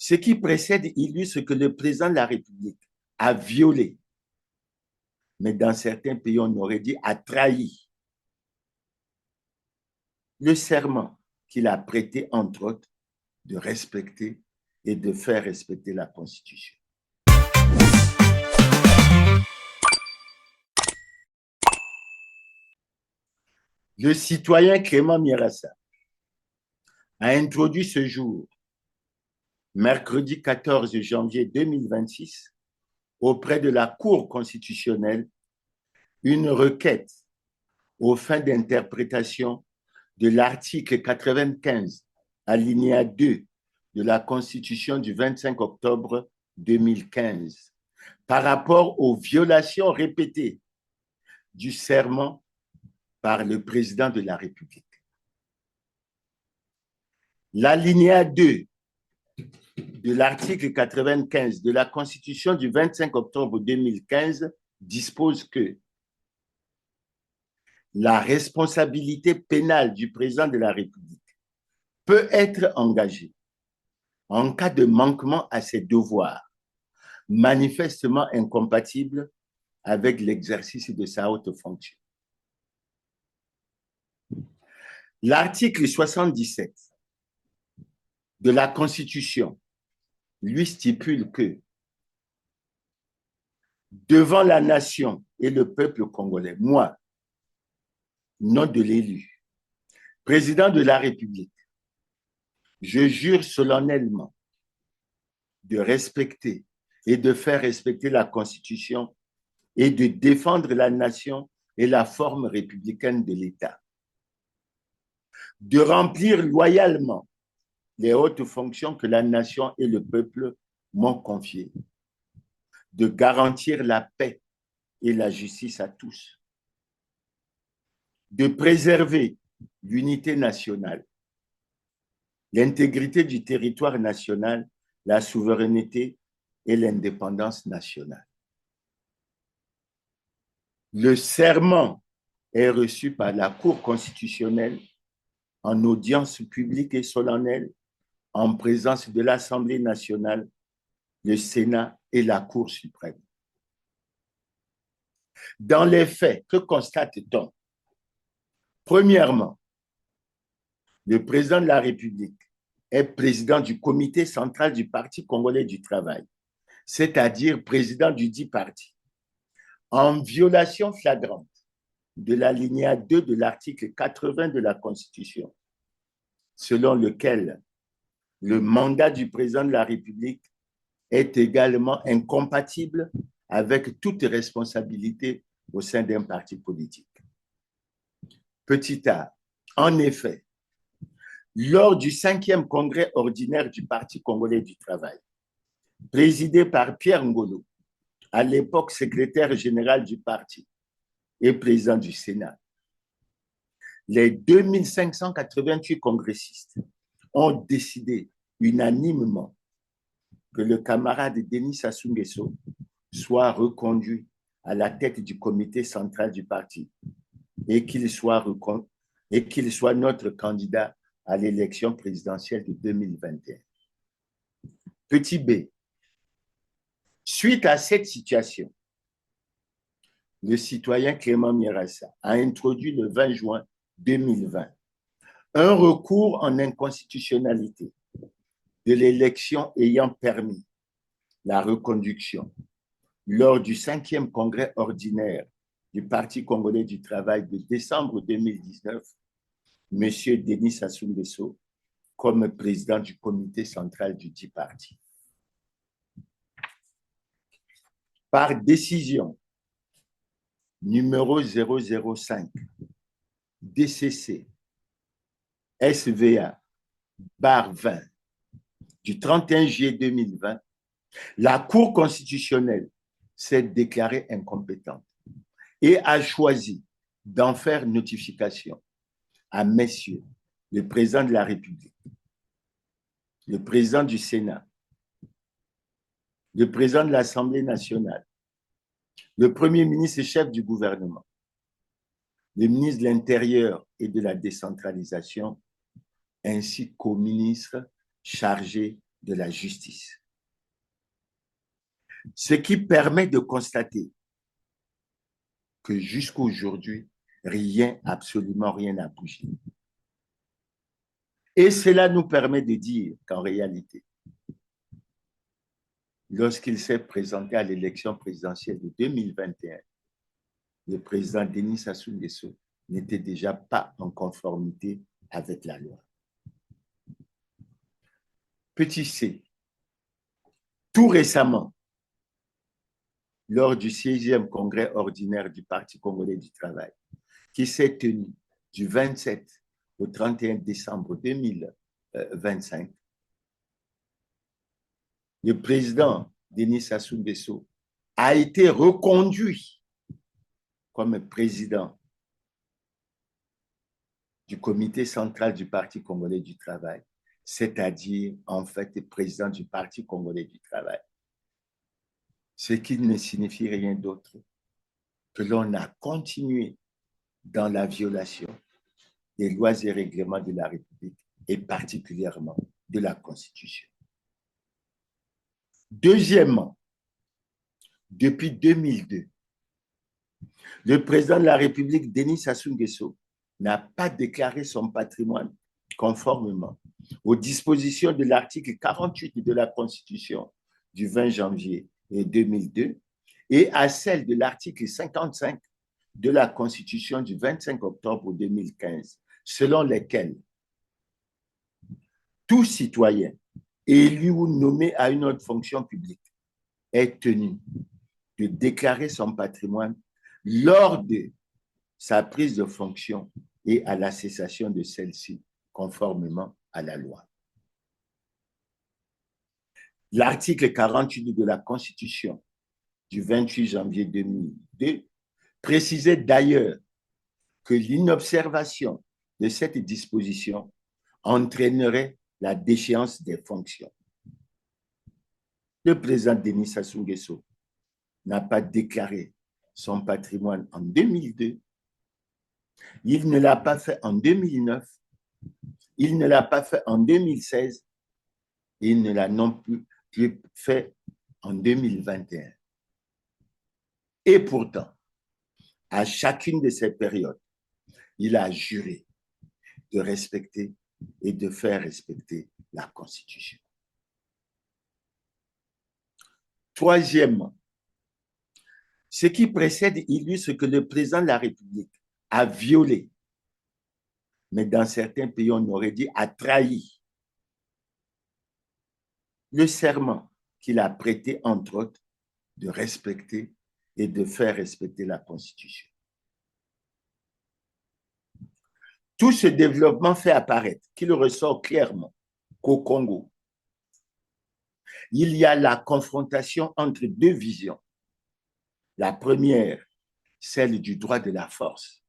Ce qui précède illustre que le président de la République a violé, mais dans certains pays, on aurait dit a trahi le serment qu'il a prêté, entre autres, de respecter et de faire respecter la Constitution. Le citoyen Clément Mirassa a introduit ce jour, mercredi 14 janvier 2026, auprès de la Cour constitutionnelle, une requête aux fins d'interprétation de l'article 95, alinéa 2 de la Constitution du 25 octobre 2015, par rapport aux violations répétées du serment par le président de la République. L'alinéa 2 de l'article 95 de la Constitution du 25 octobre 2015 dispose que la responsabilité pénale du président de la République peut être engagée en cas de manquement à ses devoirs, manifestement incompatible avec l'exercice de sa haute fonction. L'article 77 de la Constitution lui stipule que devant la nation et le peuple congolais, moi, nom de l'élu, président de la République, je jure solennellement de respecter et de faire respecter la Constitution et de défendre la nation et la forme républicaine de l'État, de remplir loyalement les hautes fonctions que la nation et le peuple m'ont confiées, de garantir la paix et la justice à tous, de préserver l'unité nationale, l'intégrité du territoire national, la souveraineté et l'indépendance nationale. Le serment est reçu par la Cour constitutionnelle en audience publique et solennelle en présence de l'Assemblée nationale, le Sénat et la Cour suprême. Dans les faits, que constate-t-on? Premièrement, le président de la République est président du comité central du Parti congolais du travail, c'est-à-dire président du dit parti, en violation flagrante de l'alinéa 2 de l'article 80 de la Constitution, selon lequel le mandat du président de la République est également incompatible avec toute responsabilité au sein d'un parti politique. Petit a, en effet, lors du 5e congrès ordinaire du Parti congolais du travail, présidé par Pierre Ngolo, à l'époque secrétaire général du parti et président du Sénat, les 2588 congressistes ont décidé unanimement que le camarade Denis Sassou Nguesso soit reconduit à la tête du comité central du parti et qu'il soit notre candidat à l'élection présidentielle de 2021. Petit b, suite à cette situation, le citoyen Clément Mirassa a introduit le 20 juin 2020 un recours en inconstitutionnalité de l'élection ayant permis la reconduction lors du 5e congrès ordinaire du Parti congolais du travail de décembre 2019, M. Denis Sassou Nguesso comme président du comité central du dit parti. Par décision numéro 005 DCC SVA bar 20 du 31 juillet 2020, la Cour constitutionnelle s'est déclarée incompétente et a choisi d'en faire notification à messieurs le président de la République, le président du Sénat, le président de l'Assemblée nationale, le Premier ministre et chef du gouvernement, le ministre de l'Intérieur et de la décentralisation, ainsi qu'au ministre chargé de la justice. Ce qui permet de constater que jusqu'à aujourd'hui, rien, absolument rien n'a bougé. Et cela nous permet de dire qu'en réalité, lorsqu'il s'est présenté à l'élection présidentielle de 2021, le président Denis Sassou Nguesso n'était déjà pas en conformité avec la loi. Petit C, tout récemment, lors du 6e congrès ordinaire du Parti congolais du travail, qui s'est tenu du 27 au 31 décembre 2025, le président Denis Sassou Nguesso a été reconduit comme président du comité central du Parti congolais du travail, c'est-à-dire en fait président du Parti congolais du travail. Ce qui ne signifie rien d'autre que l'on a continué dans la violation des lois et règlements de la République et particulièrement de la Constitution. Deuxièmement, depuis 2002, le président de la République, Denis Sassou Nguesso, n'a pas déclaré son patrimoine conformément aux dispositions de l'article 48 de la Constitution du 20 janvier 2002 et à celle de l'article 55 de la Constitution du 25 octobre 2015, selon lesquelles tout citoyen élu ou nommé à une autre fonction publique est tenu de déclarer son patrimoine lors de sa prise de fonction et à la cessation de celle-ci, conformément à la loi. L'article 48 de la Constitution du 28 janvier 2002 précisait d'ailleurs que l'inobservation de cette disposition entraînerait la déchéance des fonctions. Le président Denis Sassou Nguesso n'a pas déclaré son patrimoine en 2002, il ne l'a pas fait en 2009, il ne l'a pas fait en 2016, et il ne l'a non plus fait en 2021. Et pourtant, à chacune de ces périodes, il a juré de respecter et de faire respecter la Constitution. Troisièmement, ce qui précède illustre que le président de la République a violé, mais dans certains pays, on aurait dit a trahi le serment qu'il a prêté, entre autres, de respecter et de faire respecter la Constitution. Tout ce développement fait apparaître qu'il ressort clairement qu'au Congo, il y a la confrontation entre deux visions. La première, celle du droit de la force,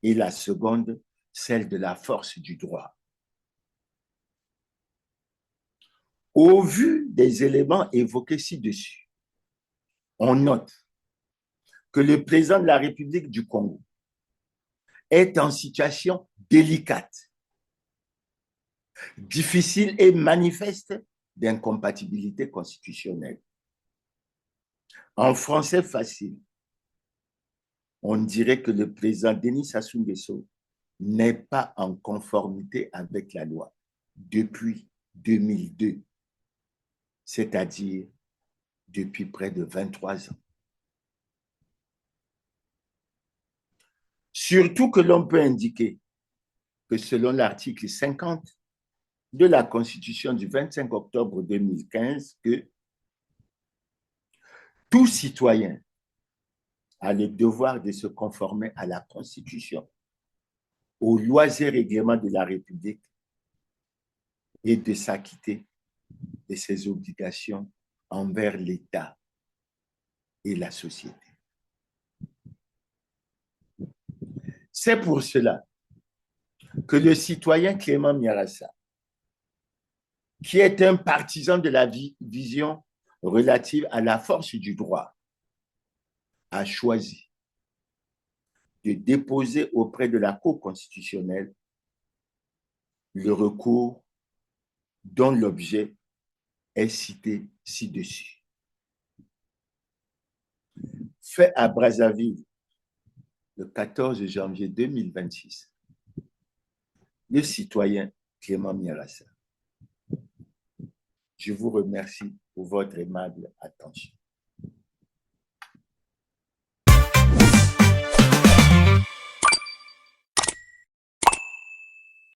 et la seconde, celle de la force du droit. Au vu des éléments évoqués ci-dessus, on note que le président de la République du Congo est en situation délicate, difficile et manifeste d'incompatibilité constitutionnelle. En français facile, on dirait que le président Denis Sassou Nguesso n'est pas en conformité avec la loi depuis 2002, c'est-à-dire depuis près de 23 ans. Surtout que l'on peut indiquer que selon l'article 50 de la Constitution du 25 octobre 2015, que tout citoyen a le devoir de se conformer à la Constitution, aux lois et règlements de la République et de s'acquitter de ses obligations envers l'État et la société. C'est pour cela que le citoyen Clément Miarassa, qui est un partisan de la vision relative à la force du droit, a choisi de déposer auprès de la Cour constitutionnelle le recours dont l'objet est cité ci-dessus. Fait à Brazzaville le 14 janvier 2026, le citoyen Clément Miarassa. Je vous remercie pour votre aimable attention.